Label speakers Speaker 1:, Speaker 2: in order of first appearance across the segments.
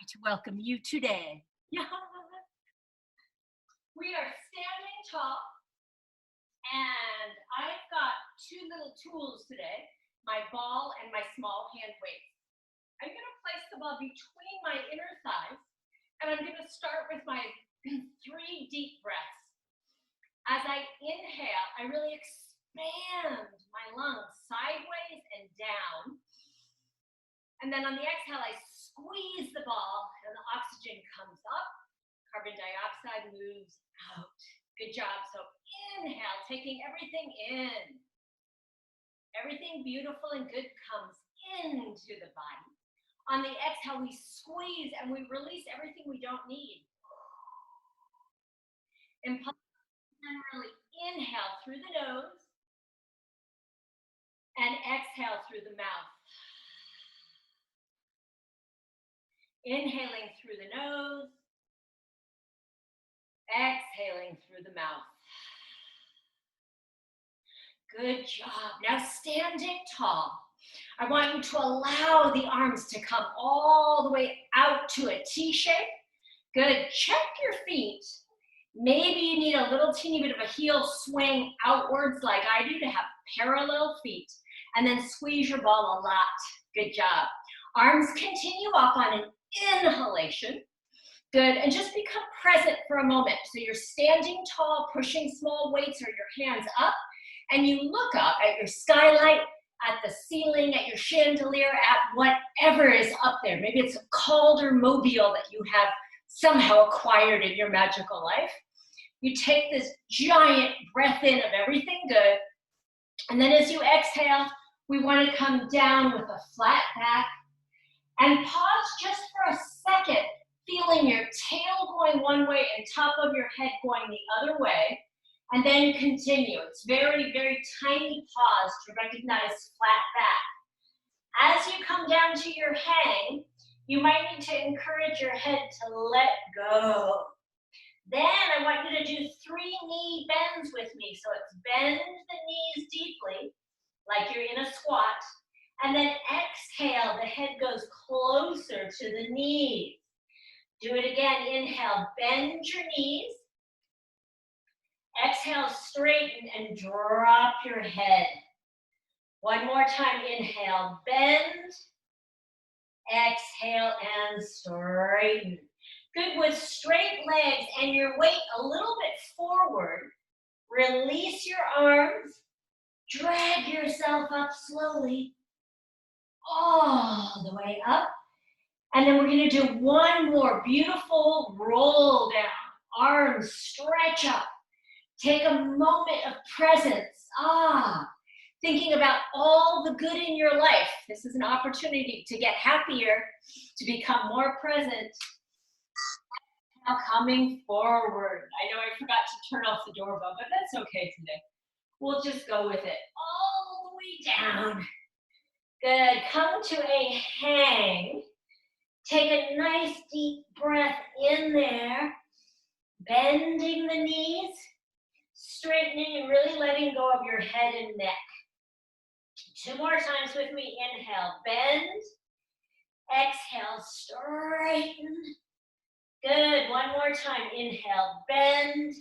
Speaker 1: to welcome you today. We are standing tall, and I've got two little tools today, my ball and my small hand weights. I'm going to place the ball between my inner thighs, and I'm going to start with my 3 deep breaths. As I inhale, I really expand my lungs sideways and down. And then on the exhale, I squeeze the ball, and the oxygen comes up. Carbon dioxide moves out. Good job. So inhale, taking everything in. Everything beautiful and good comes into the body. On the exhale, we squeeze and we release everything we don't need. And really inhale through the nose and exhale through the mouth. Inhaling through the nose, exhaling through the mouth. Good job. Now standing tall, I want you to allow the arms to come all the way out to a T shape. Good. Check your feet. Maybe you need a little teeny bit of a heel swing outwards like I do to have parallel feet. And then squeeze your ball a lot. Good job. Arms continue up on an inhalation. Good. And just become present for a moment. So you're standing tall, pushing small weights or your hands up. And you look up at your skylight, at the ceiling, at your chandelier, at whatever is up there. Maybe it's a Calder mobile that you have somehow acquired in your magical life. You take this giant breath in of everything good. And then as you exhale, we want to come down with a flat back. And pause just for a second, feeling your tail going one way and top of your head going the other way. And then continue. It's very, very tiny pause to recognize flat back. As you come down to your hang, you might need to encourage your head to let go. Then I want you to do 3 knee bends with me. So it's bend the knees deeply, like you're in a squat. And then exhale, the head goes closer to the knees. Do it again. Inhale, bend your knees. Exhale, straighten and drop your head. One more time, inhale, bend. Exhale and straighten. Good. With straight legs and your weight a little bit forward, release your arms, drag yourself up slowly, all the way up. And then we're going to do one more beautiful roll down. Arms stretch up. Take a moment of presence. Thinking about all the good in your life. This is an opportunity to get happier, to become more present. Now coming forward. I know I forgot to turn off the doorbell, but that's okay today. We'll just go with it. All the way down. Good. Come to a hang. Take a nice deep breath in there. Bending the knees. Straightening and really letting go of your head and neck. 2 more times with me. Inhale, bend. Exhale, straighten. Good. One more time. Inhale, bend.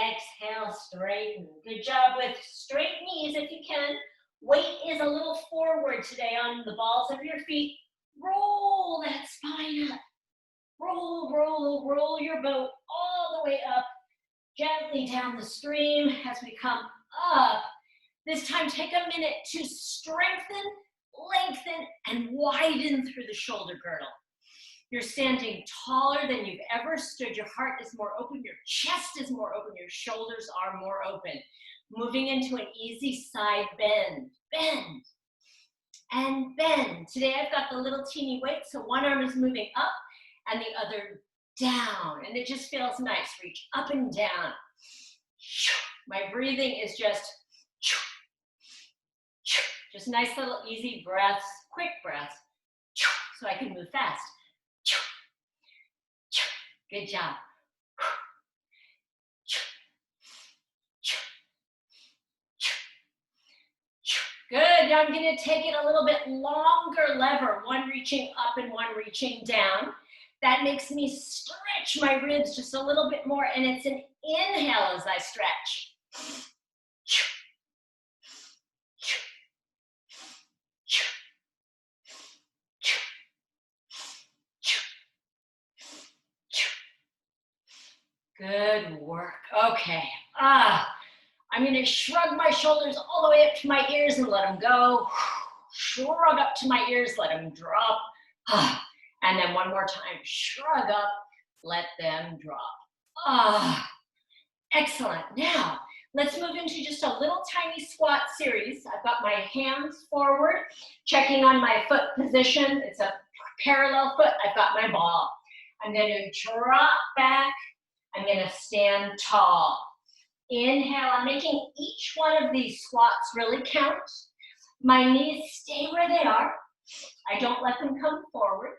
Speaker 1: Exhale, straighten. Good job with straight knees if you can. Weight is a little forward today on the balls of your feet. Roll that spine up. Roll, roll, roll your boat all the way up. Gently down the stream as we come up. This time, take a minute to strengthen, lengthen, and widen through the shoulder girdle. You're standing taller than you've ever stood. Your heart is more open. Your chest is more open. Your shoulders are more open. Moving into an easy side bend. Bend. And bend. Today, I've got the little teeny weight, so one arm is moving up and the other down, and it just feels nice. Reach up and down. My breathing is just nice little easy breaths, quick breaths, so I can move fast. Good job. Good. I'm gonna take it a little bit longer lever, one reaching up and one reaching down. That makes me stretch my ribs just a little bit more, and it's an inhale as I stretch. Good work. Okay. I'm going to shrug my shoulders all the way up to my ears and let them go. Shrug up to my ears, let them drop. And then one more time, shrug up, let them drop. Excellent. Now, let's move into just a little tiny squat series. I've got my hands forward, checking on my foot position. It's a parallel foot. I've got my ball. I'm going to drop back. I'm going to stand tall. Inhale. I'm making each one of these squats really count. My knees stay where they are. I don't let them come forward.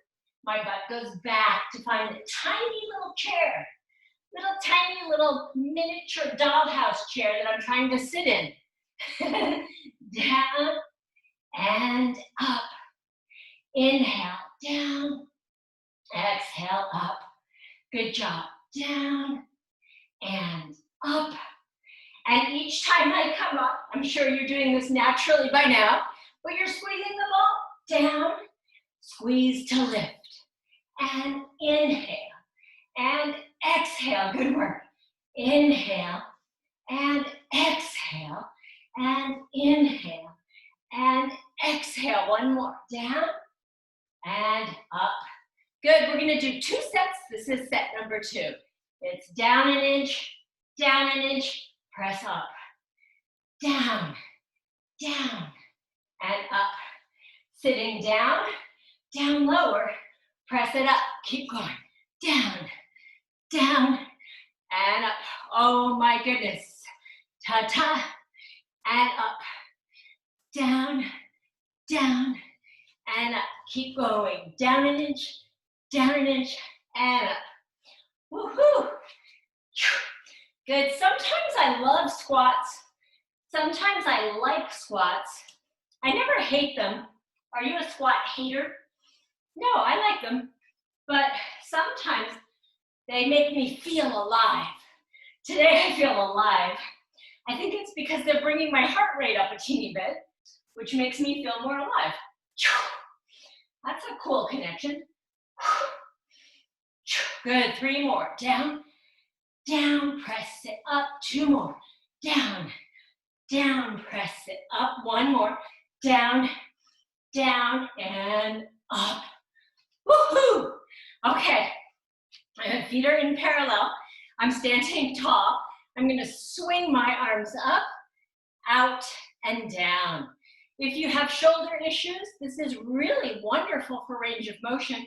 Speaker 1: My butt goes back to find a tiny little chair. Little tiny little miniature dollhouse chair that I'm trying to sit in. Down and up. Inhale, down. Exhale, up. Good job. Down and up. And each time I come up, I'm sure you're doing this naturally by now, but you're squeezing the ball down, squeeze to lift, and inhale, and exhale. Good work. Inhale, and exhale, and inhale, and exhale. One more. Down and up. Good. We're going to do 2 sets. This is set number 2. It's down an inch, press up. Down, down, and up. Sitting down, down lower, press it up. Keep going. Down, down, and up. Oh my goodness. Ta-ta, and up. Down, down, and up. Keep going. Down an inch, and up. Woohoo! Good. Sometimes I love squats. Sometimes I like squats. I never hate them. Are you a squat hater? No, I like them. But sometimes they make me feel alive. Today I feel alive. I think it's because they're bringing my heart rate up a teeny bit, which makes me feel more alive. That's a cool connection. Good. 3 more. Down, down, press it up. 2 more. Down, down, press it up. 1 more. Down, down, and up. Woohoo! Okay. My feet are in parallel. I'm standing tall. I'm going to swing my arms up, out, and down. If you have shoulder issues, this is really wonderful for range of motion,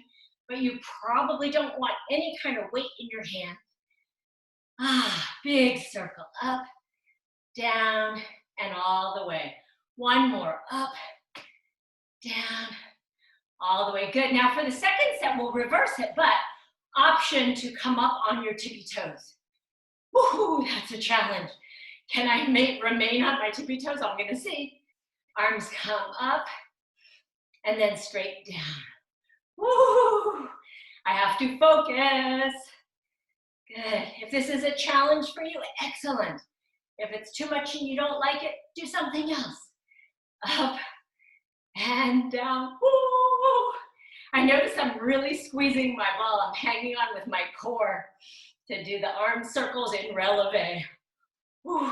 Speaker 1: but you probably don't want any kind of weight in your hand. Big circle. Up, down, and all the way. 1 more. Up, down, all the way. Good. Now for the second set, we'll reverse it, but option to come up on your tippy toes. Woohoo, that's a challenge. Can I remain on my tippy toes? I'm going to see. Arms come up and then straight down. Woo! I have to focus. Good. If this is a challenge for you, excellent. If it's too much and you don't like it, do something else. Up and down. Woo! I notice I'm really squeezing my ball. I'm hanging on with my core to do the arm circles in releve. Woo!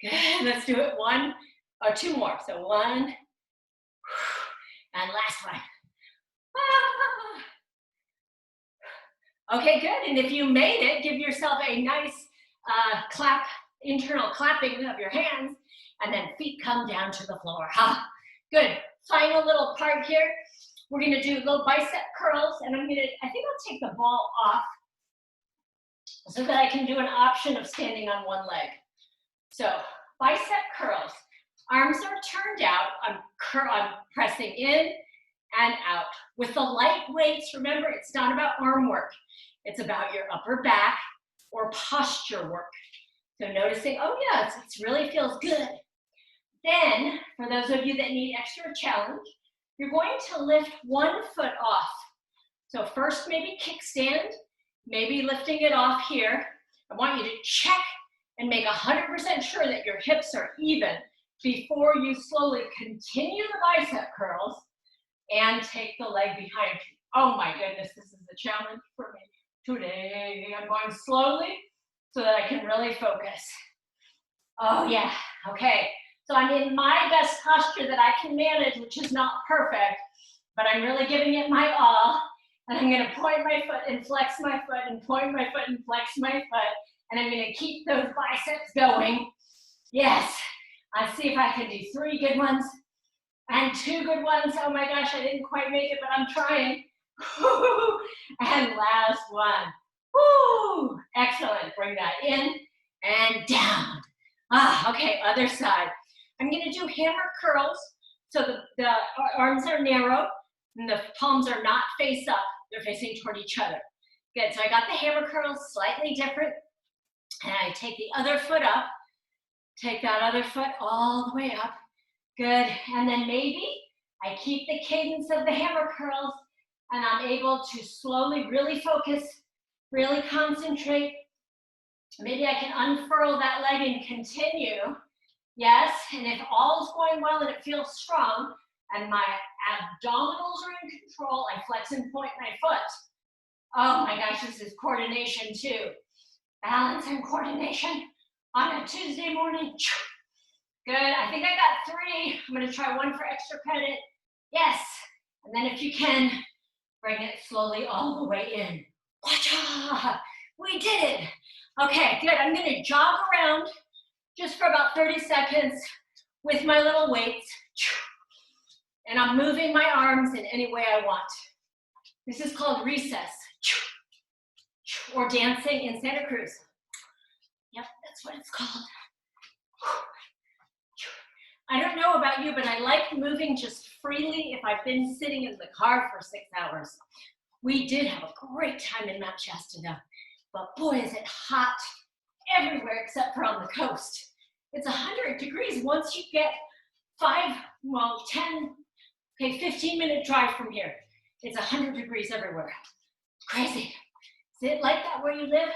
Speaker 1: Good. Let's do it 1 or 2 more. So 1 and last one. Okay, good. And if you made it, give yourself a nice clap, internal clapping of your hands, and then feet come down to the floor. Good. Final little part here. We're going to do little bicep curls, and I think I'll take the ball off so that I can do an option of standing on one leg. So bicep curls. Arms are turned out. I'm pressing in and out. With the light weights, remember, it's not about arm work. It's about your upper back or posture work. So noticing, oh yeah, it really feels good. Then, for those of you that need extra challenge, you're going to lift one foot off. So first, maybe kickstand, maybe lifting it off here. I want you to check and make 100% sure that your hips are even before you slowly continue the bicep curls and take the leg behind you. Oh my goodness, this is a challenge for me today. I'm going slowly so that I can really focus. Oh yeah, okay. So I'm in my best posture that I can manage, which is not perfect, but I'm really giving it my all. And I'm gonna point my foot and flex my foot and point my foot and flex my foot. And I'm gonna keep those biceps going. Yes, I'll see if I can do 3 good ones and 2 good ones. Oh my gosh, I didn't quite make it, but I'm trying. And last one. Woo! Excellent, bring that in and down. Okay, other side. I'm gonna do hammer curls. So the arms are narrow and the palms are not face up. They're facing toward each other. Good, so I got the hammer curls slightly different. And I take the other foot up, take that other foot all the way up. Good, and then maybe I keep the cadence of the hammer curls and I'm able to slowly really focus, really concentrate. Maybe I can unfurl that leg and continue. Yes, and if all is going well and it feels strong and my abdominals are in control, I flex and point my foot. Oh my gosh, this is coordination too. Balance and coordination on a Tuesday morning. Good, I think I got 3. I'm gonna try 1 for extra credit. Yes, and then if you can, bring it slowly all the way in. Wacha! We did it. Okay, good, I'm gonna jog around just for about 30 seconds with my little weights. And I'm moving my arms in any way I want. This is called recess. Or dancing in Santa Cruz. Yep, that's what it's called. I don't know about you, but I like moving just freely if I've been sitting in the car for 6 hours. We did have a great time in Mount Shasta though, but boy is it hot everywhere except for on the coast. It's 100 degrees once you get 15-minute drive from here. It's 100 degrees everywhere. Crazy. Is it like that where you live?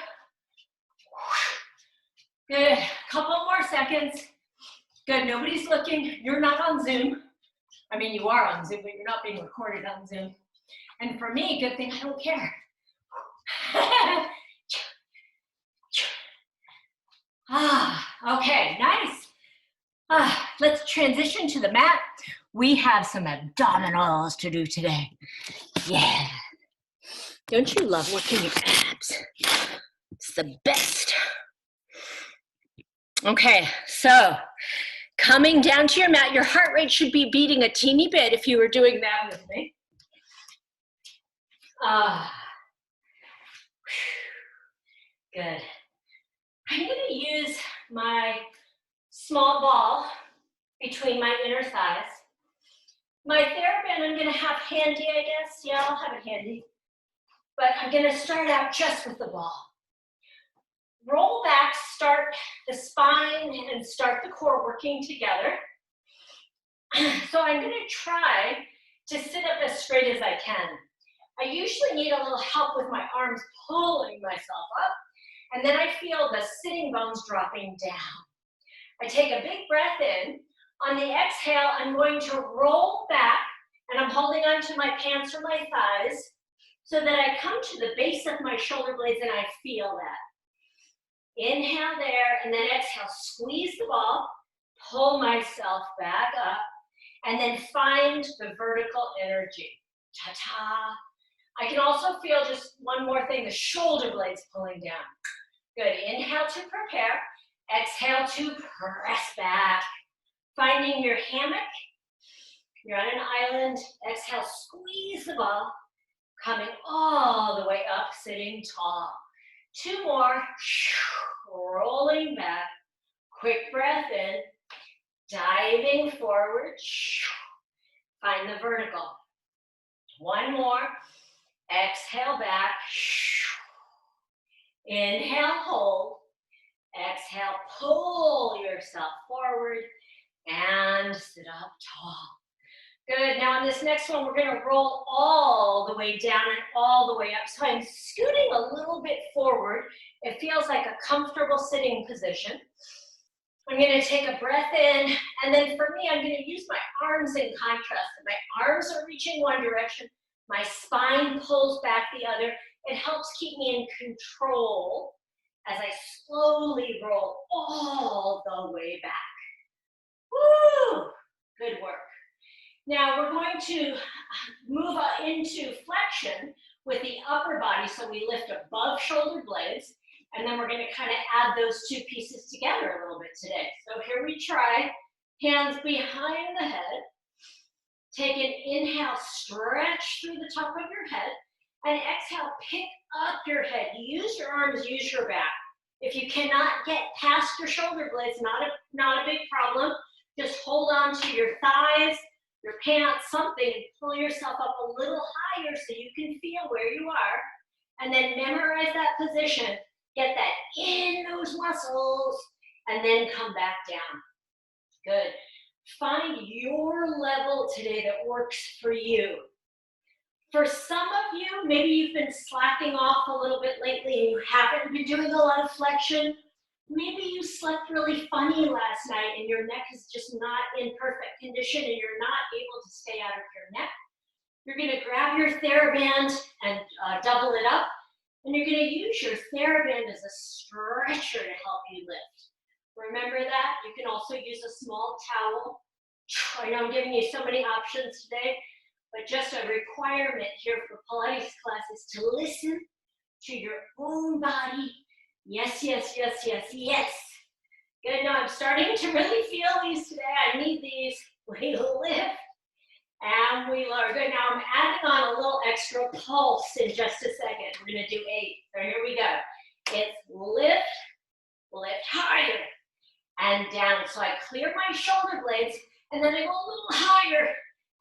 Speaker 1: Good, couple more seconds. Good, nobody's looking. You're not on Zoom. I mean, you are on Zoom, but you're not being recorded on Zoom. And for me, good thing I don't care. Okay, nice. Let's transition to the mat. We have some abdominals to do today. Yeah. Don't you love working your abs? It's the best. Okay, so coming down to your mat, your heart rate should be beating a teeny bit if you were doing that with me. Good. I'm going to use my small ball between my inner thighs. My TheraBand I'm going to have handy, I guess. Yeah, I'll have it handy. But I'm going to start out just with the ball. Roll back, start the spine and start the core working together. So I'm going to try to sit up as straight as I can. I usually need a little help with my arms pulling myself up, and then I feel the sitting bones dropping down. I take a big breath in. On the exhale, I'm going to roll back, and I'm holding onto my pants or my thighs so that I come to the base of my shoulder blades and I feel that. Inhale there, and then exhale, squeeze the ball, pull myself back up, and then find the vertical energy. Ta-ta. I can also feel just one more thing, the shoulder blades pulling down. Good, inhale to prepare, exhale to press back. Finding your hammock, you're on an island, exhale, squeeze the ball, coming all the way up, sitting tall. 2 more, rolling back, quick breath in, diving forward, find the vertical. 1 more, exhale back, inhale, hold, exhale, pull yourself forward, and sit up tall. Good, now on this next one, we're gonna roll all the way down and all the way up. So I'm scooting a little bit forward. It feels like a comfortable sitting position. I'm gonna take a breath in, and then for me, I'm gonna use my arms in contrast. My arms are reaching one direction, my spine pulls back the other. It helps keep me in control as I slowly roll all the way back. Woo! Good work. Now we're going to move into flexion with the upper body, so we lift above shoulder blades, and then we're going to kind of add those two pieces together a little bit today. So here we try, hands behind the head. Take an inhale, stretch through the top of your head, and exhale, pick up your head. Use your arms, use your back. If you cannot get past your shoulder blades, not a big problem. Just hold on to your thighs, your pants, something, and pull yourself up a little higher so you can feel where you are. And then memorize that position. Get that in those muscles, and then come back down. Good. Find your level today that works for you. For some of you, maybe you've been slacking off a little bit lately and you haven't been doing a lot of flexion. Maybe you slept really funny last night and your neck is just not in perfect condition and you're not able to stay out of your neck. You're going to grab your TheraBand and double it up, and you're going to use your TheraBand as a stretcher to help you lift. Remember that? You can also use a small towel. I know I'm giving you so many options today, but just a requirement here for Pilates class is to listen to your own body. Yes, yes, yes, yes, yes. Good, now I'm starting to really feel these today. I need these. We lift and we lower. Good, now I'm adding on a little extra pulse in just a second. We're gonna do 8, so here we go. It's lift, lift higher, and down. So I clear my shoulder blades, and then I go a little higher,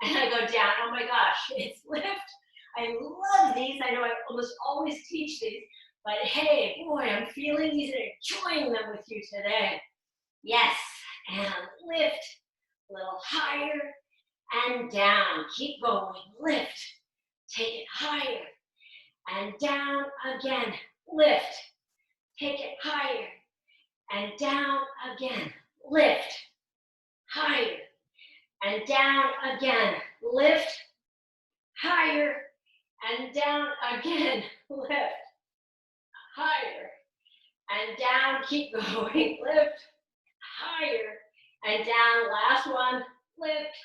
Speaker 1: and I go down. Oh my gosh, it's lift. I love these. I know I almost always teach these, but hey, boy, I'm feeling these and enjoying them with you today. Yes, and lift, a little higher, and down. Keep going, lift, take it higher, and down again, lift, take it higher, and down again, lift, higher, and down again, lift, higher, and down again, lift, higher, and down, keep going, lift, higher, and down, last one, lift,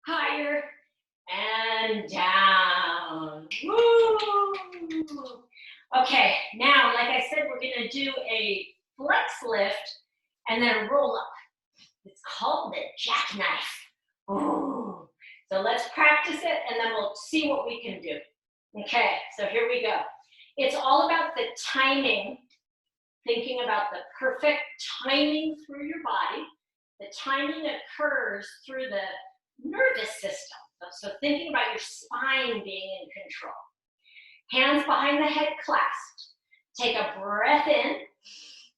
Speaker 1: higher, and down. Woo! Okay, now, like I said, we're gonna do a flex lift and then roll up. It's called the jackknife. Ooh. So let's practice it and then we'll see what we can do. Okay, so here we go. It's all about the timing, thinking about the perfect timing through your body. The timing occurs through the nervous system. So thinking about your spine being in control. Hands behind the head clasped. Take a breath in,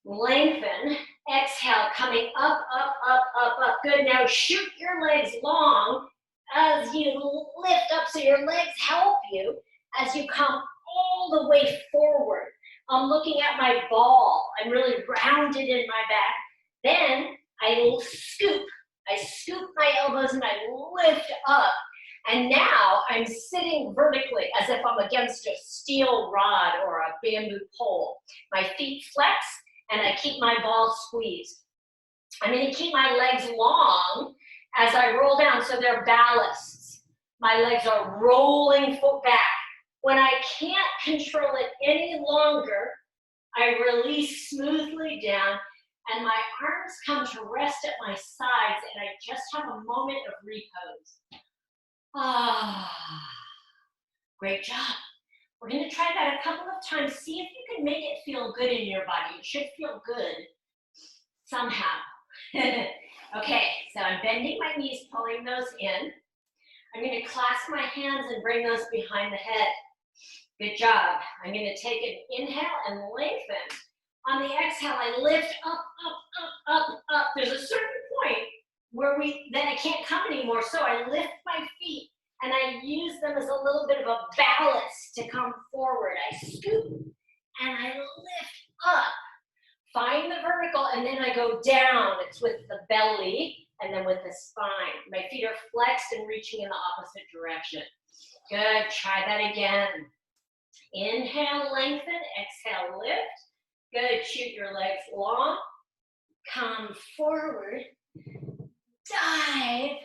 Speaker 1: lengthen, exhale, coming up, up, up, up, up. Good, now shoot your legs long as you lift up so your legs help you as you come all the way forward. I'm looking at my ball. I'm really rounded in my back. Then I scoop. I scoop my elbows and I lift up. And now I'm sitting vertically as if I'm against a steel rod or a bamboo pole. My feet flex and I keep my ball squeezed. I'm going to keep my legs long as I roll down so they're ballasts. My legs are rolling back. When I can't control it any longer, I release smoothly down and my arms come to rest at my sides and I just have a moment of repose. Ah, great job. We're going to try that a couple of times. See if you can make it feel good in your body. It should feel good somehow. Okay, so I'm bending my knees, pulling those in. I'm going to clasp my hands and bring those behind the head. Good job. I'm going to take an inhale and lengthen. On the exhale, I lift up, up, up, up, up. There's a certain point then I can't come anymore. So I lift my feet and I use them as a little bit of a ballast to come forward. I scoop and I lift up. Find the vertical, and then I go down. It's with the belly and then with the spine. My feet are flexed and reaching in the opposite direction. Good, try that again. Inhale, lengthen, exhale, lift. Good, shoot your legs long. Come forward, dive.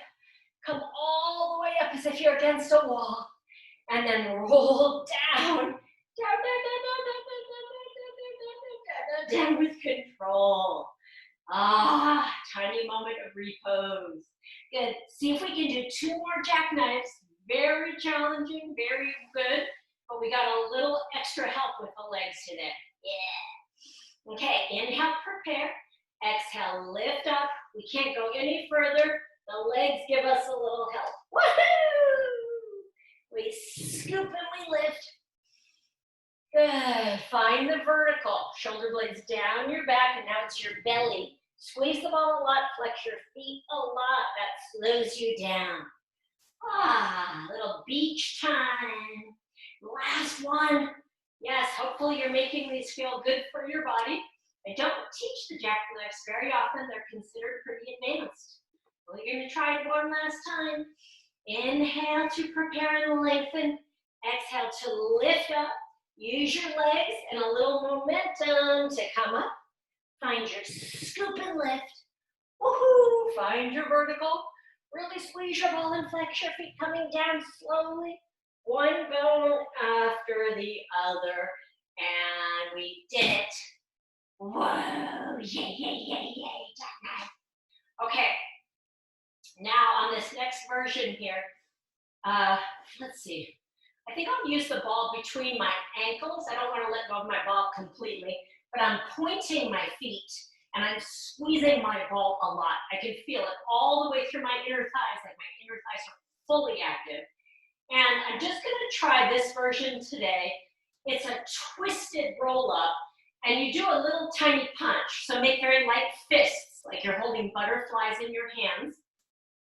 Speaker 1: Come all the way up as if you're against a wall. And then roll down. Down with control. Tiny moment of repose. Good. See if we can do 2 more jackknives. Very challenging, very good, but we got a little extra help with the legs today. Yeah. Okay, inhale, prepare. Exhale, lift up. We can't go any further. The legs give us a little help. Woohoo! We scoop and we lift. Good. Find the vertical. Shoulder blades down your back, and now it's your belly. Squeeze the ball a lot, flex your feet a lot. That slows you down. Little beach time. Last one. Yes, hopefully you're making these feel good for your body. I don't teach the jackknives very often. They're considered pretty advanced. We're going to try it one last time. Inhale to prepare and lengthen. Exhale to lift up. Use your legs and a little momentum to come up. Find your scoop and lift. Woohoo! Find your vertical. Really squeeze your ball and flex your feet, coming down slowly. One bone after the other. And we did it. Whoa! Yay, yay, yay, yay. Okay. Now on this next version here, let's see. I think I'll use the ball between my ankles. I don't want to let go of my ball completely, but I'm pointing my feet and I'm squeezing my ball a lot. I can feel it all the way through my inner thighs, like my inner thighs are fully active. And I'm just going to try this version today. It's a twisted roll up, and you do a little tiny punch. So make very light fists, like you're holding butterflies in your hands.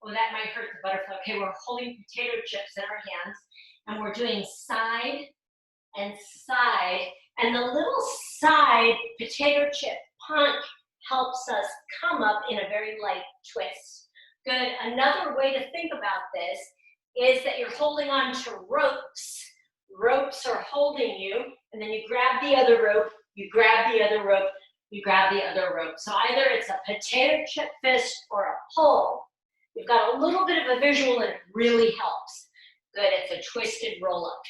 Speaker 1: Oh, that might hurt the butterfly. Okay, we're holding potato chips in our hands, and we're doing side and side. And the little side potato chip punch helps us come up in a very light twist. Good. Another way to think about this is that you're holding on to ropes. Ropes are holding you, and then you grab the other rope, you grab the other rope, you grab the other rope. So either it's a potato chip fist or a pull. You've got a little bit of a visual, and it really helps. Good, it's a twisted roll up.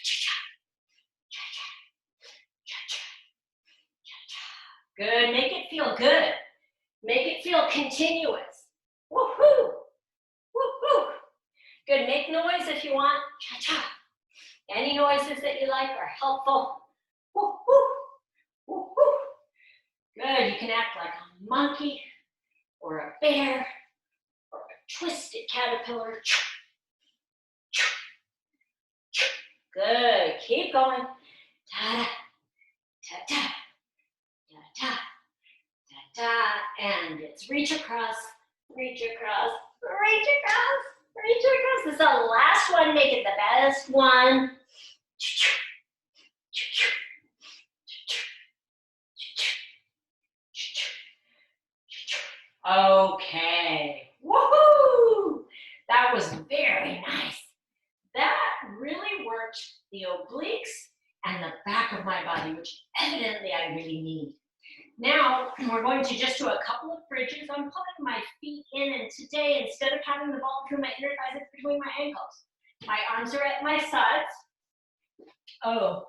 Speaker 1: Good, make it feel good. Make it feel continuous. Woohoo! Woohoo! Good, make noise if you want. Cha-cha. Any noises that you like are helpful. Woohoo! Woohoo! Good, you can act like a monkey or a bear or a twisted caterpillar. Good, keep going. Ta-da, ta-ta, ta-ta, ta-ta, and it's reach across, reach across, reach across, reach across. This is the last one, make it the best one. Okay, woohoo! That was very nice. That really worked the obliques and the back of my body, which evidently I really need. Now, we're going to just do a couple of bridges. I'm pulling my feet in, and today, instead of having the ball between my inner thighs, it's between my ankles. My arms are at my sides. Oh,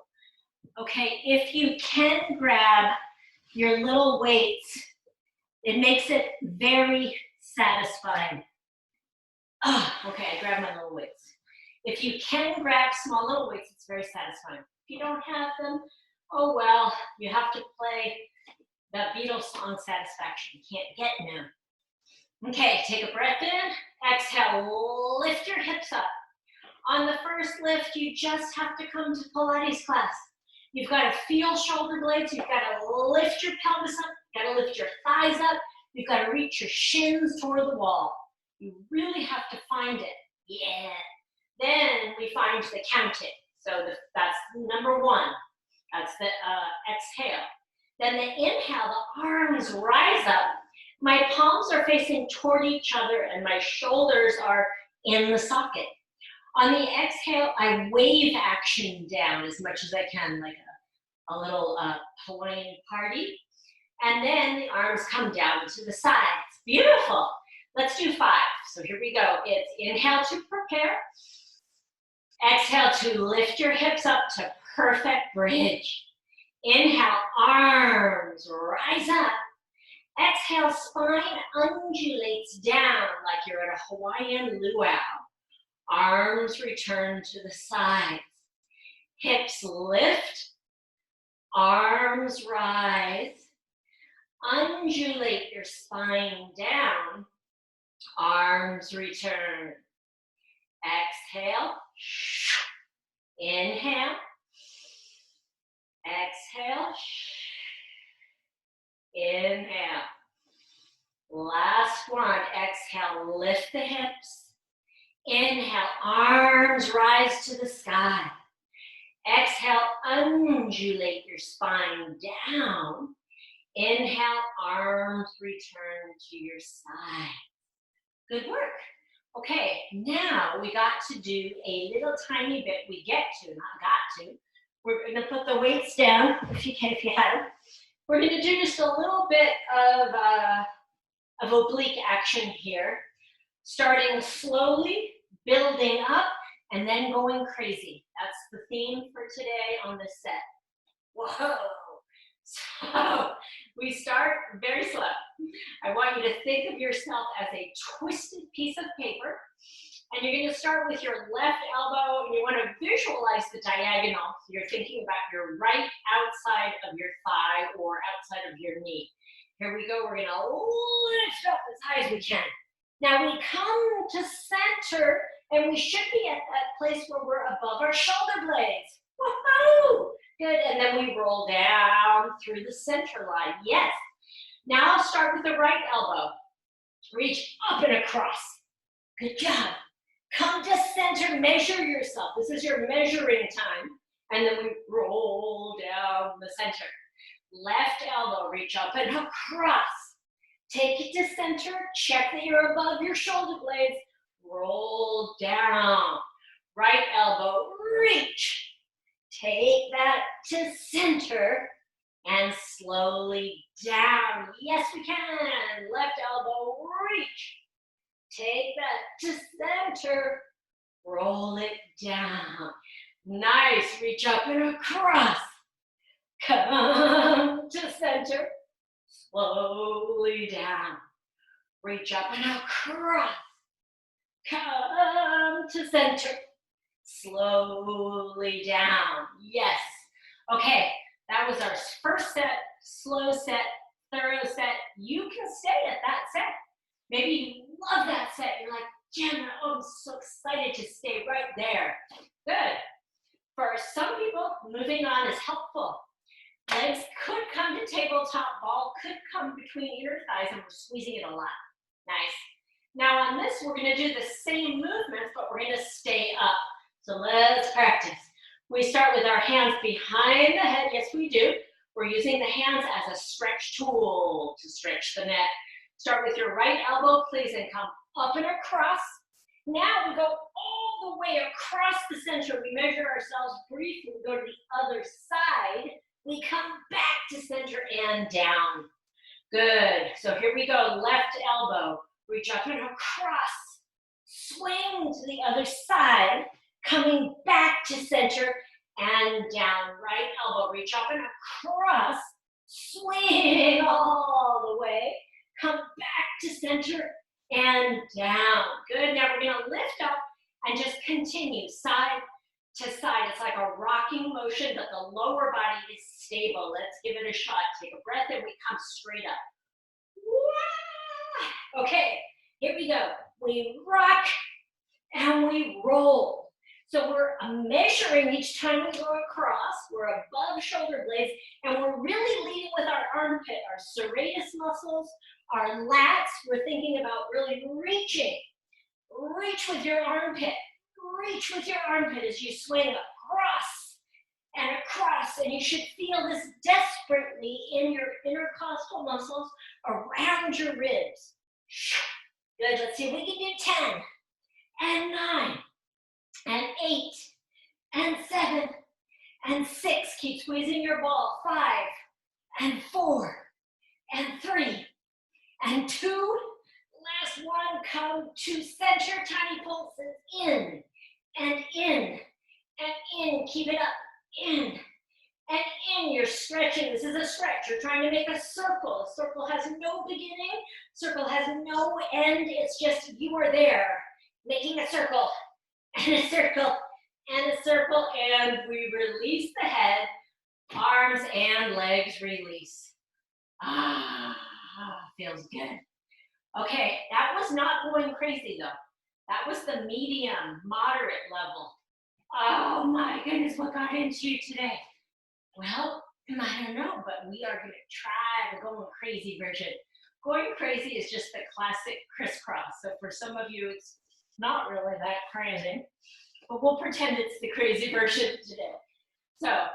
Speaker 1: okay, if you can grab your little weights, it makes it very satisfying. Oh, okay, I grabbed my little weights. If you can grab small little weights, it's very satisfying. If you don't have them, oh well, you have to play the Beatles song Satisfaction. You can't get them. Okay, take a breath in, exhale, lift your hips up. On the first lift, you just have to come to Pilates class. You've got to feel shoulder blades, you've got to lift your pelvis up, you've got to lift your thighs up, you've got to reach your shins toward the wall. You really have to find it. Yeah. Then we find the counting. So that's number one. That's the exhale. Then the inhale, the arms rise up. My palms are facing toward each other and my shoulders are in the socket. On the exhale, I wave action down as much as I can, like a little Hawaiian party. And then the arms come down to the sides. Beautiful. Let's do 5. So here we go. It's inhale to prepare. Exhale to lift your hips up to perfect bridge. Inhale, arms rise up. Exhale, spine undulates down like you're at a Hawaiian luau. Arms return to the sides. Hips lift. Arms rise. Undulate your spine down. Arms return. Exhale. Inhale. Exhale. Inhale. Last one. Exhale, lift the hips. Inhale, arms rise to the sky. Exhale, undulate your spine down. Inhale, arms return to your side. Good work. Okay, now we got to do a little tiny bit. We get to, not got to. We're going to put the weights down, if you can, if you have them. We're going to do just a little bit of oblique action here, starting slowly, building up, and then going crazy. That's the theme for today on this set. Whoa! So we start very slow. I want you to think of yourself as a twisted piece of paper, and you're going to start with your left elbow, and you want to visualize the diagonal. So you're thinking about your right outside of your thigh or outside of your knee. Here we go. We're going to lift up as high as we can. Now we come to center, and we should be at that place where we're above our shoulder blades. Woohoo! Good, and then we roll down through the center line. Yes. Now I'll start with the right elbow. Reach up and across. Good job. Come to center, measure yourself. This is your measuring time. And then we roll down the center. Left elbow, reach up and across. Take it to center, check that you're above your shoulder blades. Roll down. Right elbow, reach. Take that to center and slowly down. Yes, we can. Left elbow, reach. Take that to center. Roll it down. Nice. Reach up and across. Come to center. Slowly down. Reach up and across. Come to center. Slowly down. Yes. Okay, that was our first set, slow set, thorough set. You can stay at that set. Maybe you love that set. You're like, Jenna, oh, I'm so excited to stay right there. Good. For some people, moving on is helpful. Legs could come to tabletop, ball could come between inner thighs, and we're squeezing it a lot. Nice. Now on this, we're going to do the same movements, but we're going to stay up. So let's practice. We start with our hands behind the head. Yes, we do. We're using the hands as a stretch tool to stretch the neck. Start with your right elbow, please, and come up and across. Now we go all the way across the center. We measure ourselves briefly. We go to the other side. We come back to center and down. Good. So here we go. Left elbow. Reach up and across. Swing to the other side. Coming back to center and down. Right elbow, reach up and across. Swing all the way. Come back to center and down. Good. Now we're going to lift up and just continue side to side. It's like a rocking motion, but the lower body is stable. Let's give it a shot. Take a breath and we come straight up. Okay, here we go. We rock and we roll. So we're measuring each time we go across. We're above shoulder blades, and we're really leading with our armpit, our serratus muscles, our lats. We're thinking about really reaching. Reach with your armpit. Reach with your armpit as you swing across and across, and you should feel this desperately in your intercostal muscles around your ribs. Good, let's see if we can do 10 and 9 and 8 and 7 and 6. Keep squeezing your ball. 5 and 4 and 3 and 2. Last one, come to center, tiny pulses, in and in and in. Keep it up, in and in. You're stretching. This is a stretch. You're trying to make a circle. A circle has no beginning. Circle has no end. It's just you are there making a circle and a circle and a circle, and we release the head. Arms and legs release. Feels good. Okay, that was not going crazy though. That was the medium, moderate level. Oh my goodness, what got into you today? Well, I don't know, but we are gonna try the going crazy version. Going crazy is just the classic crisscross. So for some of you, it's not really that crazy, but we'll pretend it's the crazy version today. So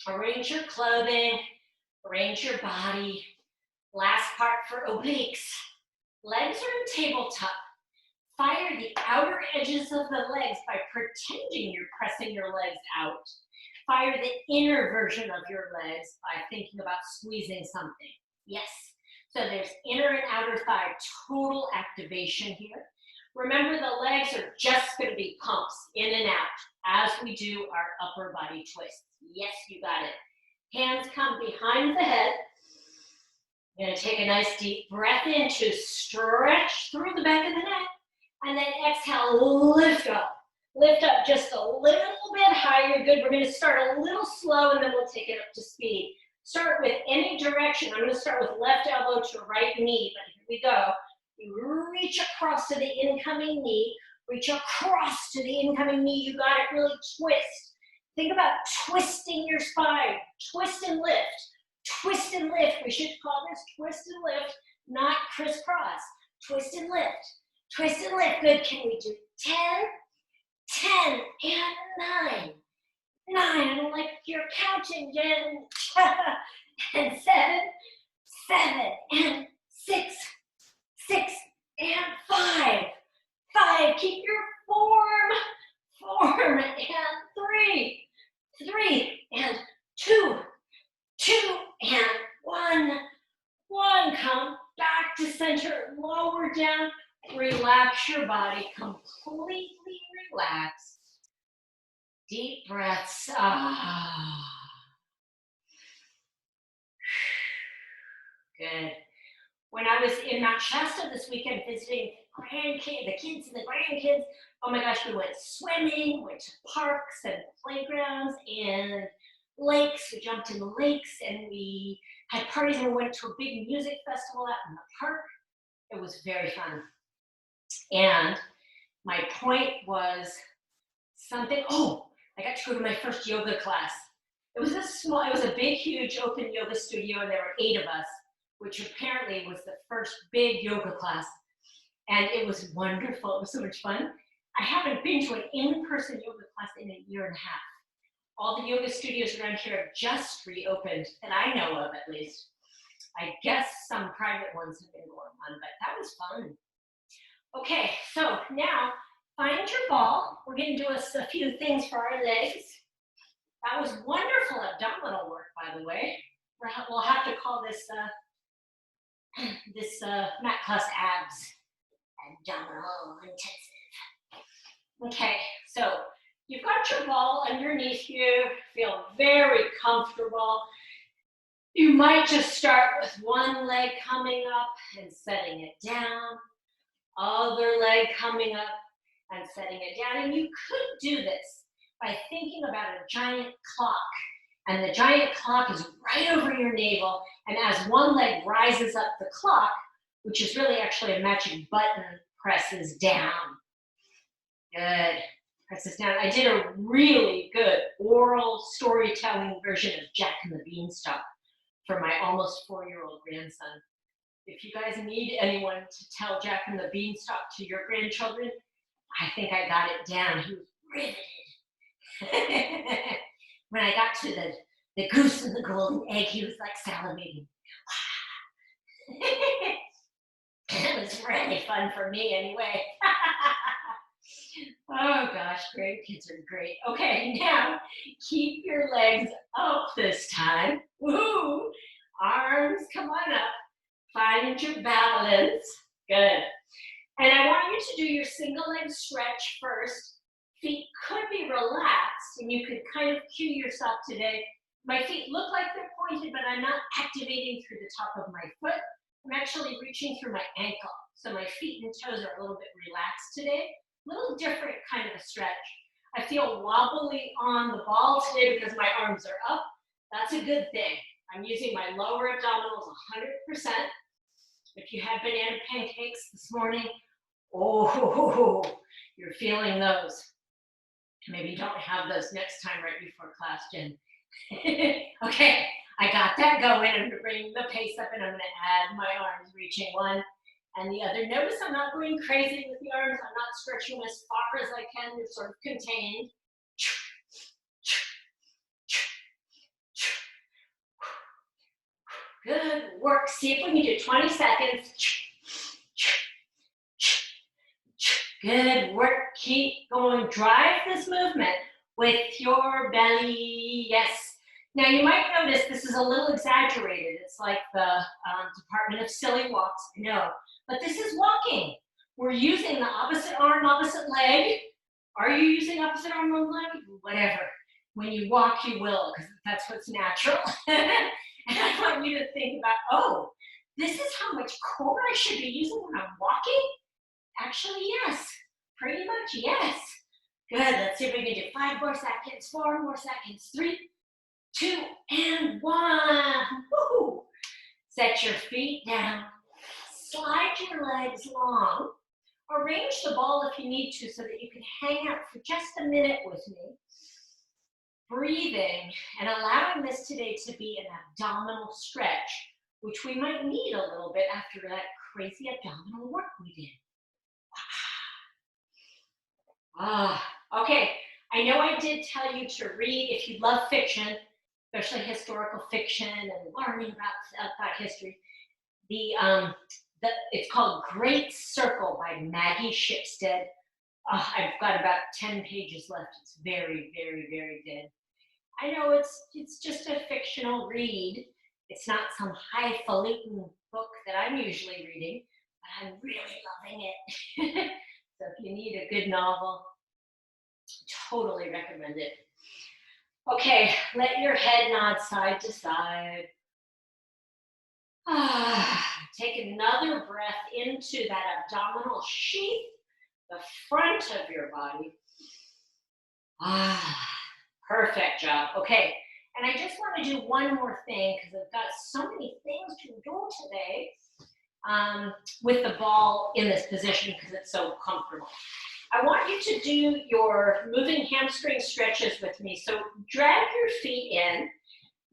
Speaker 1: arrange your clothing, arrange your body. Last part for obliques. Legs are in tabletop. Fire the outer edges of the legs by pretending you're pressing your legs out. Fire the inner version of your legs by thinking about squeezing something. Yes. So there's inner and outer thigh, total activation here. Remember, the legs are just going to be pumps in and out as we do our upper body twists. Yes, you got it. Hands come behind the head. You're going to take a nice deep breath in to stretch through the back of the neck. And then exhale, lift up. Lift up just a little bit higher. Good. We're going to start a little slow, and then we'll take it up to speed. Start with any direction. I'm going to start with left elbow to right knee. But here we go. You reach across to the incoming knee. Reach across to the incoming knee. You got it. Really twist. Think about twisting your spine. Twist and lift. Twist and lift. We should call this twist and lift, not crisscross. Twist and lift. Twist and lift. Good. Can we do 10, 10, and 9? 9. I don't like you're counting, Jen. And 7, 7, and 6, 6, and 5. 5. Keep your form. And 3, 3, and 2, 2, and 1. 1. Come back to center. Lower down. Relax your body. Completely relax. Deep breaths. Good. When I was in Mount Shasta this weekend visiting the kids and the grandkids, oh my gosh, we went swimming, went to parks and playgrounds and lakes. We jumped in the lakes and we had parties and we went to a big music festival out in the park. It was very fun. And my point was something, I got to go to my first yoga class. It was a big, huge open yoga studio, and there were 8 of us, which apparently was the first big yoga class. And it was wonderful. It was so much fun. I haven't been to an in-person yoga class in a year and a half. All the yoga studios around here have just reopened, that I know of at least. I guess some private ones have been going on, but that was fun. Okay, so now find your ball. We're going to do a few things for our legs. That was wonderful abdominal work, by the way. We'll have to call this mat class abs. Abdominal intensive. Okay, so you've got your ball underneath you. Feel very comfortable. You might just start with one leg coming up and setting it down. Other leg coming up and setting it down. And you could do this by thinking about a giant clock. And the giant clock is right over your navel. And as one leg rises up the clock, which is really actually a magic button, presses down. Good. press this down. I did a really good oral storytelling version of Jack and the Beanstalk for my almost 4-year-old grandson. If you guys need anyone to tell Jack and the Beanstalk to your grandchildren, I think I got it down. He was riveted. When I got to the goose and the golden egg, he was like salivating. It was really fun for me anyway. Oh gosh, grandkids are great. Okay, now keep your legs up this time. Woo! Arms come on up. Find your balance. Good. And I want you to do your single leg stretch first. Feet could be relaxed, and you could kind of cue yourself today. My feet look like they're pointed, but I'm not activating through the top of my foot. I'm actually reaching through my ankle. So my feet and toes are a little bit relaxed today. A little different kind of a stretch. I feel wobbly on the ball today because my arms are up. That's a good thing. I'm using my lower abdominals 100%. If you had banana pancakes this morning, oh, you're feeling those. Maybe don't have those next time right before class, Jen. Okay, I got that going. I'm gonna bring the pace up and I'm gonna add my arms, reaching one and the other. Notice I'm not going crazy with the arms. I'm not stretching as far as I can. They're sort of contained. Good work. See if we can do 20 seconds. Good work. Keep going. Drive this movement with your belly. Yes. Now you might notice this is a little exaggerated. It's like the Department of Silly Walks. I know. But this is walking. We're using the opposite arm, opposite leg. Are you using opposite arm, one leg? Whatever. When you walk, you will, because that's what's natural. And I want you to think about, oh, this is how much core I should be using when I'm walking? Actually, yes. Pretty much, yes. Good. Let's see if we can do 5 more seconds, 4 more seconds, 3, 2, and 1. Woo-hoo. Set your feet down. Slide your legs long. Arrange the ball if you need to so that you can hang out for just a minute with me. Breathing and allowing this today to be an abdominal stretch, which we might need a little bit after that crazy abdominal work we did. Okay. I know I did tell you to read if you love fiction, especially historical fiction and learning about history. It's called Great Circle by Maggie Shipstead. I've got about 10 pages left. It's very, very, very good. I know it's just a fictional read. It's not some highfalutin book that I'm usually reading, but I'm really loving it. So if you need a good novel, totally recommend it. Okay, let your head nod side to side. Take another breath into that abdominal sheath, the front of your body. Perfect job. Okay, and I just want to do one more thing because I've got so many things to do today with the ball in this position because it's so comfortable. I want you to do your moving hamstring stretches with me. So drag your feet in.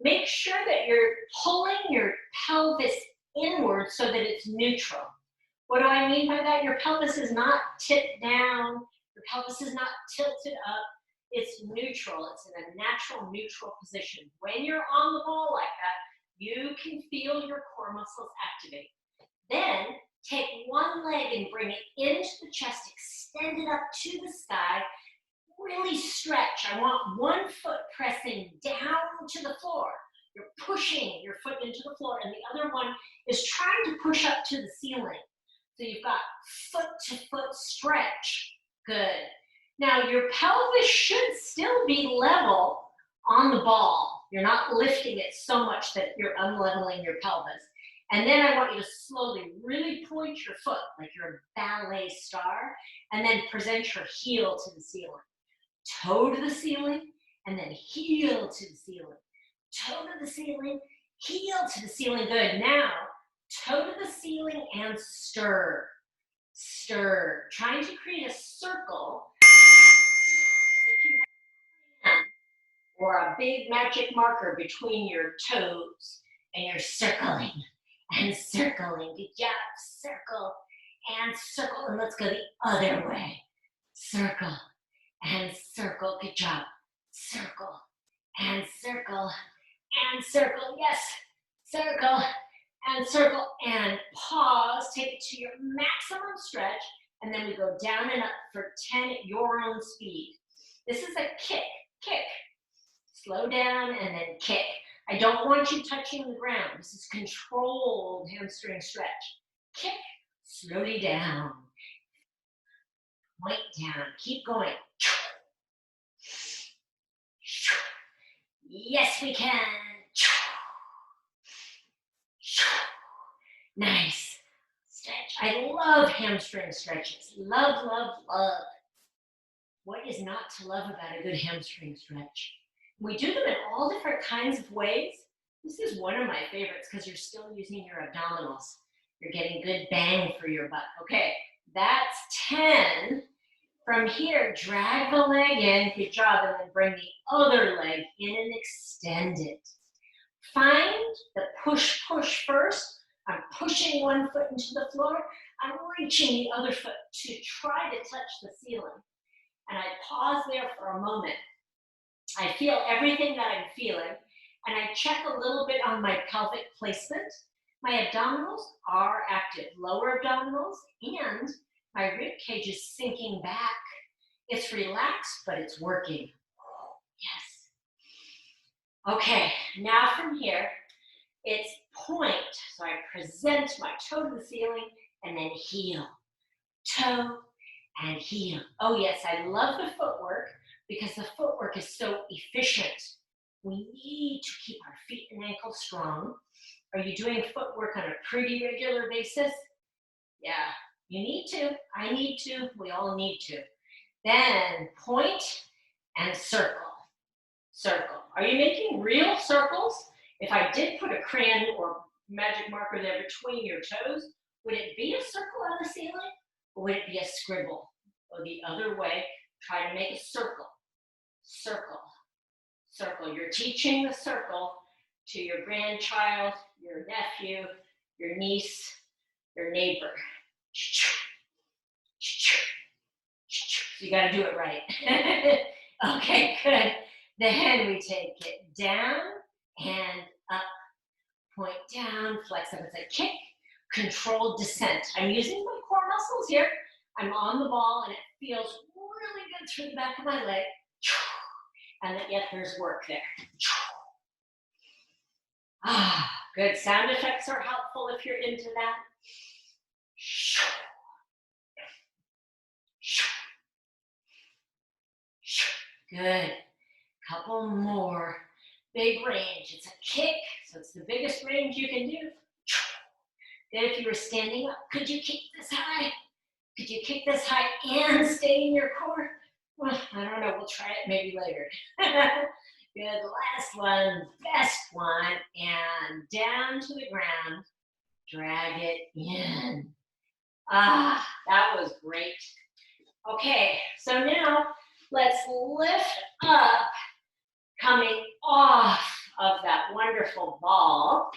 Speaker 1: Make sure that you're pulling your pelvis inward so that it's neutral. What do I mean by that? Your pelvis is not tipped down. Your pelvis is not tilted up. It's neutral. It's in a natural neutral position. When you're on the ball like that, you can feel your core muscles activate. Then take one leg and bring it into the chest, extend it up to the sky. Really stretch. I want one foot pressing down to the floor. You're pushing your foot into the floor, and the other one is trying to push up to the ceiling. So you've got foot to foot stretch. Good. Now your pelvis should still be level on the ball. You're not lifting it so much that you're unleveling your pelvis. And then I want you to slowly really point your foot like you're a ballet star, and then present your heel to the ceiling. Toe to the ceiling, and then heel to the ceiling. Toe to the ceiling, heel to the ceiling. Good. Now, toe to the ceiling and stir. Stir. Trying to create a circle or a big magic marker between your toes, and you're circling and circling. Good job. Circle and circle, and let's go the other way. Circle and circle. Good job. Circle and circle and circle. Yes. Circle and circle and pause. Take it to your maximum stretch, and then we go down and up for 10 at your own speed. This is a kick. Kick. Slow down and then kick. I don't want you touching the ground. This is controlled hamstring stretch. Kick slowly down. Point down. Keep going. Yes, we can. Nice. Stretch. I love hamstring stretches. Love, love, love. What is not to love about a good hamstring stretch? We do them in all different kinds of ways. This is one of my favorites because you're still using your abdominals. You're getting good bang for your butt. Okay, that's 10. From here, drag the leg in. Good job. And then bring the other leg in and extend it. Find the push, push first. I'm pushing one foot into the floor. I'm reaching the other foot to try to touch the ceiling. And I pause there for a moment. I feel everything that I'm feeling, and I check a little bit on my pelvic placement. My abdominals are active, lower abdominals, and my rib cage is sinking back. It's relaxed, but it's working. Yes. Okay, now from here, it's point. So I present my toe to the ceiling and then heel. Toe and heel. Oh yes, I love the footwork because the footwork is so efficient. We need to keep our feet and ankles strong. Are you doing footwork on a pretty regular basis? Yeah, you need to. I need to. We all need to. Then point and circle. Circle. Are you making real circles? If I did put a crayon or magic marker there between your toes, would it be a circle on the ceiling? Or would it be a scribble? Or the other way, try to make a circle. Circle. Circle. You're teaching the circle to your grandchild, your nephew, your niece, your neighbor. You got to do it right. Okay, good. Then we take it down and up. Point down, flex up. It's a kick, controlled descent. I'm using my core muscles here. I'm on the ball and it feels really good through the back of my leg. And yet there's work there. Ah, good. Sound effects are helpful if you're into that. Good. Couple more. Big range. It's a kick, so it's the biggest range you can do. Then if you were standing up, could you kick this high? Could you kick this high and stay in your core? Well, I don't know. We'll try it maybe later. Good. Last one. Best one. And down to the ground. Drag it in. Ah, that was great. Okay, so now let's lift up, coming off of that wonderful ball,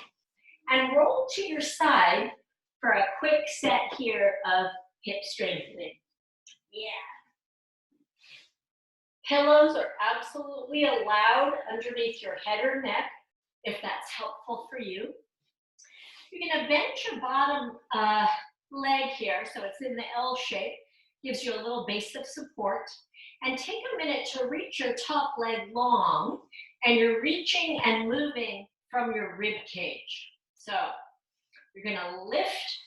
Speaker 1: and roll to your side for a quick set here of hip strengthening. Yeah. Pillows are absolutely allowed underneath your head or neck, if that's helpful for you. You're gonna bend your bottom leg here, so it's in the L shape, gives you a little base of support, and take a minute to reach your top leg long, and you're reaching and moving from your rib cage. So you're gonna lift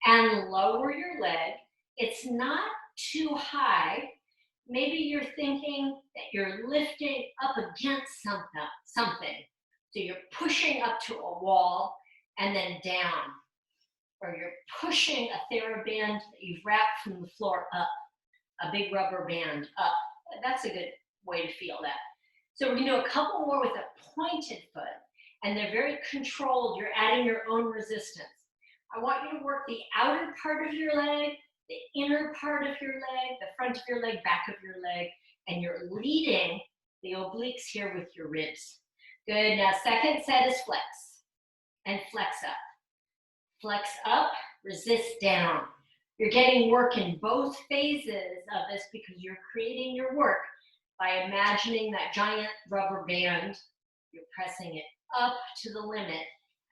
Speaker 1: and lower your leg. It's not too high. Maybe you're thinking that you're lifting up against something. So you're pushing up to a wall and then down. Or you're pushing a TheraBand that you've wrapped from the floor up, a big rubber band up. That's a good way to feel that. So we're gonna do a couple more with a pointed foot, and they're very controlled. You're adding your own resistance. I want you to work the outer part of your leg, the inner part of your leg, the front of your leg, back of your leg, and you're leading the obliques here with your ribs. Good, now second set is flex, and flex up. Flex up, resist down. You're getting work in both phases of this because you're creating your work by imagining that giant rubber band. You're pressing it up to the limit,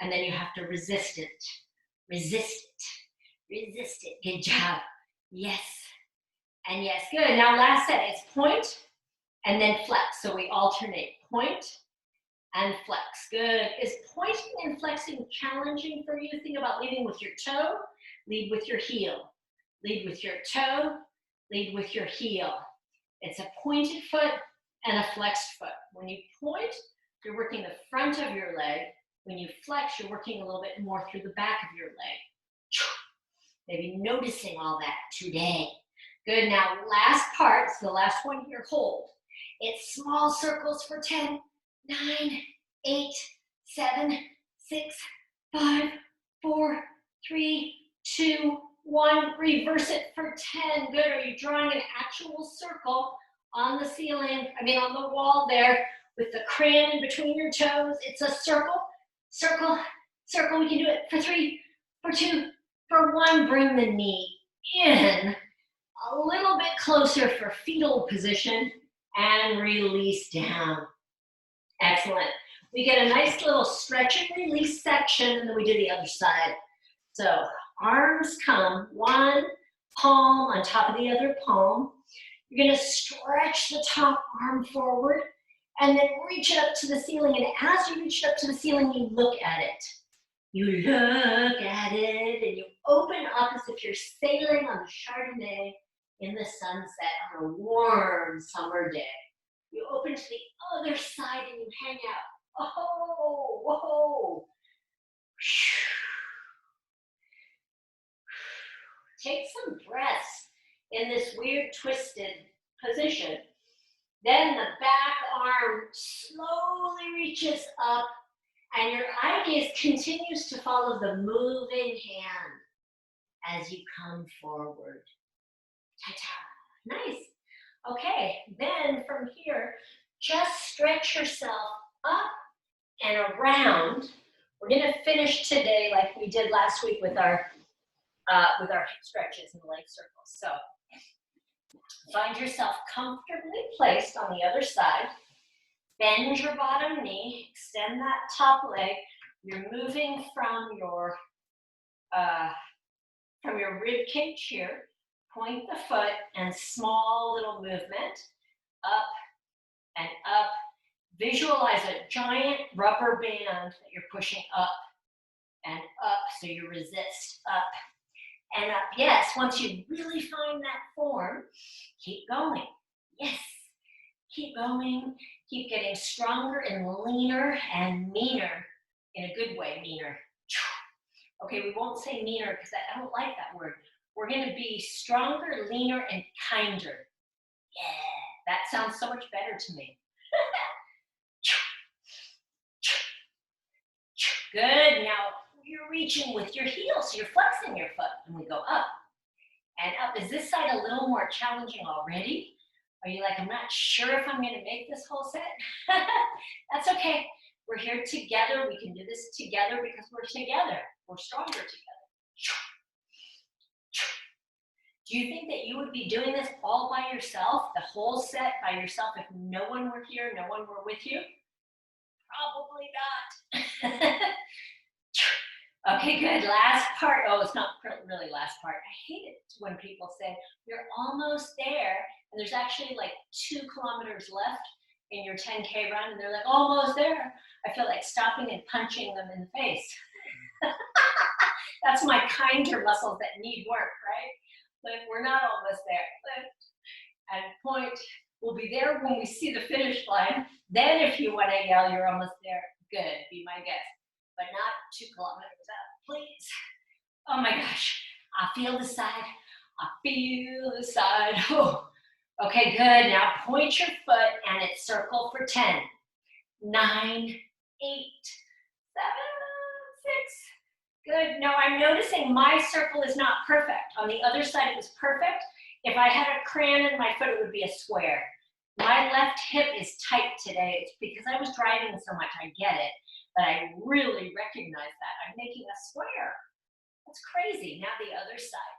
Speaker 1: and then you have to resist it. Resist it. Resist it. Good job. Yes. And yes. Good. Now last set is point and then flex. So we alternate point and flex. Good. Is pointing and flexing challenging for you? Think about leading with your toe, lead with your heel. Lead with your toe, lead with your heel. It's a pointed foot and a flexed foot. When you point, you're working the front of your leg. When you flex, you're working a little bit more through the back of your leg. Maybe noticing all that today. Good, now last part, so the last one here, hold. It's small circles for 10, 9, 8, 7, 6, 5, 4, 3, 2, 1. Reverse it for 10. Good, are you drawing an actual circle on the ceiling, on the wall there with the crayon in between your toes? It's a circle, circle, circle. We can do it for 3, for 2, for 1. Bring the knee in a little bit closer for fetal position and release down. Excellent. We get a nice little stretch and release section, and then we do the other side. So arms come, one palm on top of the other palm. You're gonna stretch the top arm forward and then reach it up to the ceiling. And as you reach it up to the ceiling, you look at it. You look at it and you open up as if you're sailing on the Chardonnay in the sunset on a warm summer day. You open to the other side and you hang out. Oh, whoa. Take some breaths in this weird twisted position. Then the back arm slowly reaches up and your eye gaze continues to follow the moving hand as you come forward. Ta-ta. Nice. Okay, then from here, just stretch yourself up and around. We're gonna finish today like we did last week with our hip stretches and leg circles. So find yourself comfortably placed on the other side. Bend your bottom knee, extend that top leg. You're moving from your rib cage here. Point the foot and small little movement up and up. Visualize a giant rubber band that you're pushing up and up, so you resist up and up. Yes, once you really find that form, keep going. Yes, keep going. Keep getting stronger and leaner and meaner, in a good way, meaner. Okay, we won't say meaner because I don't like that word. We're gonna be stronger, leaner, and kinder. Yeah, that sounds so much better to me. Good, now you're reaching with your heels, so you're flexing your foot, and we go up and up. Is this side a little more challenging already? Are you like, I'm not sure if I'm gonna make this whole set? That's okay, we're here together. We can do this together because we're together. We're stronger together. Do you think that you would be doing this all by yourself, the whole set by yourself, if no one were here, no one were with you? Probably not. Okay, good. Last part. Oh, it's not really last part. I hate it when people say, you're almost there, and there's actually like 2 kilometers left in your 10K run, and they're like, almost there. I feel like stopping and punching them in the face. That's my kinder muscles that need work, right? But we're not almost there. Lift and point. We'll be there when we see the finish line. Then if you want to yell, you're almost there. Good, be my guest. But not 2 kilometers out, please. Oh my gosh, I feel the side. I feel the side. Oh. Okay, good. Now point your foot and it's circle for 10, 9, 8, 7, 6. Good. Now I'm noticing my circle is not perfect. On the other side, it was perfect. If I had a crayon in my foot, it would be a square. My left hip is tight today. It's because I was driving so much. I get it, but I really recognize that. I'm making a square. That's crazy. Now the other side.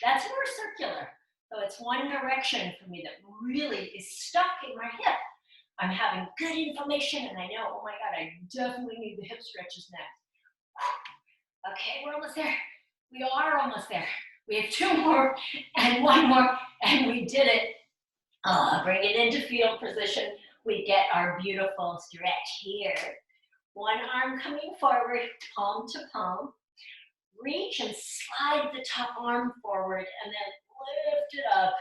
Speaker 1: That's more circular. So it's one direction for me that really is stuck in my hip. I'm having good inflammation and I know, oh my God, I definitely need the hip stretches next. Okay, we're almost there. We are almost there. We have 2 more and 1 more and we did it. Bring it into field position. We get our beautiful stretch here. One arm coming forward, palm to palm. Reach and slide the top arm forward and then lift it up.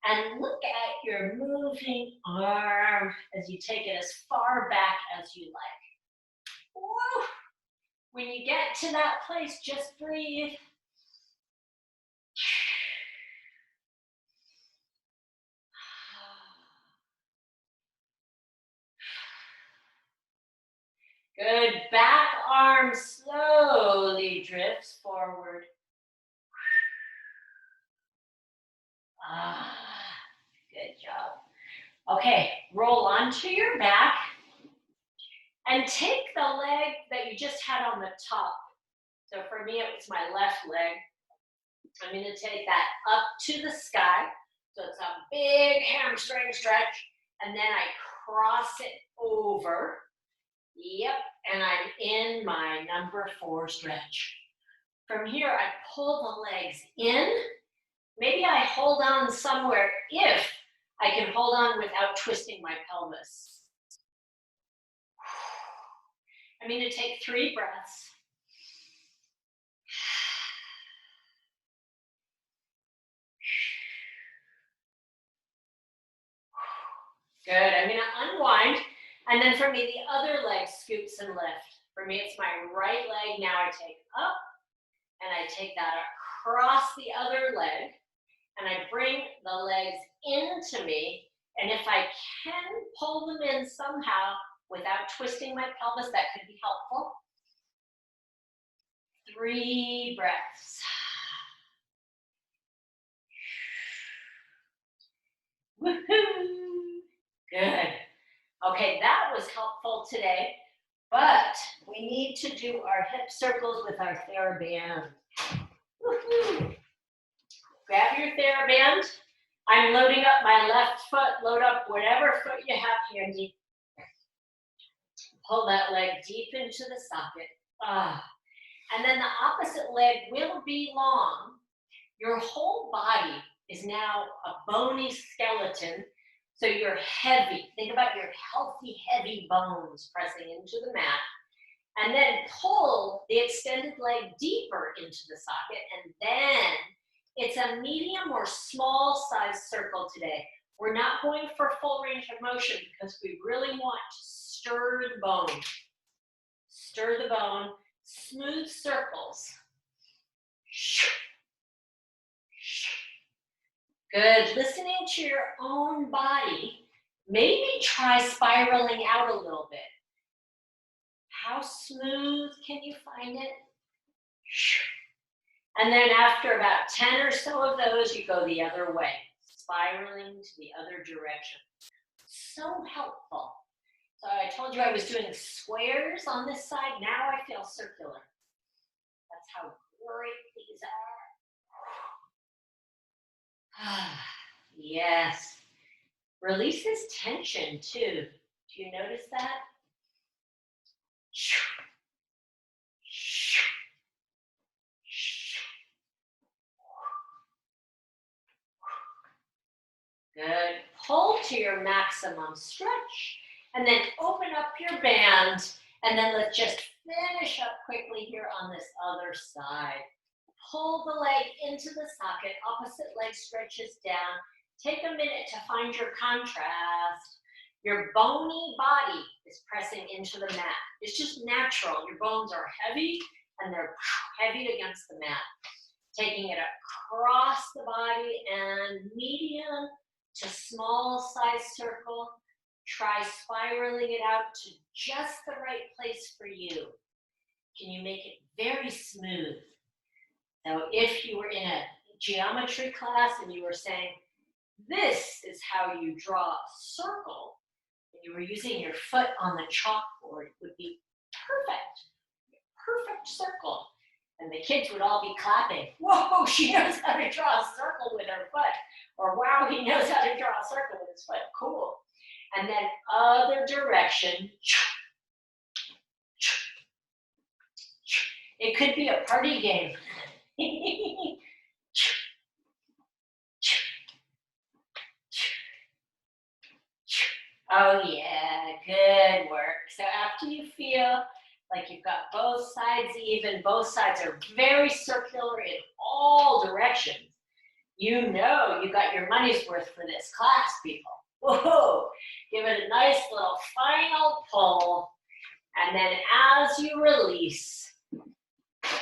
Speaker 1: And look at your moving arm as you take it as far back as you like. Woo! When you get to that place, just breathe. Good. Back arm slowly drifts forward. Good job. Okay, roll onto your back and take the leg that you just had on the top. So for me, it was my left leg. I'm going to take that up to the sky. So it's a big hamstring stretch. And then I cross it over. Yep, and I'm in my number 4 stretch. From here, I pull the legs in. Maybe I hold on somewhere if I can hold on without twisting my pelvis. I'm going to take 3 breaths. Good, I'm going to unwind. And then for me, the other leg scoops and lift. For me, it's my right leg. Now I take up and I take that across the other leg and I bring the legs into me. And if I can pull them in somehow without twisting my pelvis, that could be helpful. 3 breaths. Woohoo! Good. Okay, that was helpful today, but we need to do our hip circles with our TheraBand. Woohoo! Grab your TheraBand. I'm loading up my left foot. Load up whatever foot you have handy. Pull that leg deep into the socket. And then the opposite leg will be long. Your whole body is now a bony skeleton. So you're heavy. Think about your healthy, heavy bones pressing into the mat. And then pull the extended leg deeper into the socket. And then it's a medium or small size circle today. We're not going for full range of motion because we really want to stir the bone. Stir the bone. Smooth circles. Good. Listening to your own body. Maybe try spiraling out a little bit. How smooth can you find it? And then after about 10 or so of those, you go the other way, spiraling to the other direction. So helpful. So I told you I was doing squares on this side. Now I feel circular. That's how great these are. Yes. Releases tension too. Do you notice that? Good. Pull to your maximum stretch and then open up your band. And then let's just finish up quickly here on this other side. Pull the leg into the socket, opposite leg stretches down. Take a minute to find your contrast. Your bony body is pressing into the mat. It's just natural. Your bones are heavy and they're heavy against the mat. Taking it across the body and medium to small size circle. Try spiraling it out to just the right place for you. Can you make it very smooth? So if you were in a geometry class and you were saying, This is how you draw a circle. When you were using your foot on the chalkboard, it would be perfect. Perfect circle. And the kids would all be clapping. Whoa, she knows how to draw a circle with her foot. Or wow, he knows how to draw a circle with his foot. Cool. And then other direction. It could be a party game. Oh yeah, good work. So after you feel like you've got both sides even, both sides are very circular in all directions, you know you got your money's worth for this class, people. Whoa, give it a nice little final pull, and then as you release,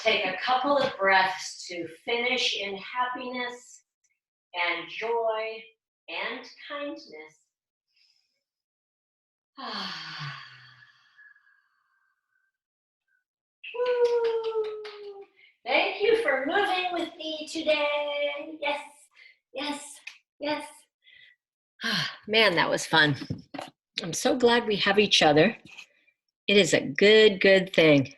Speaker 1: take a couple of breaths to finish in happiness and joy and kindness. Thank you for moving with me today. Yes, yes, yes. Man, that was fun. I'm so glad we have each other. It is a good, good thing.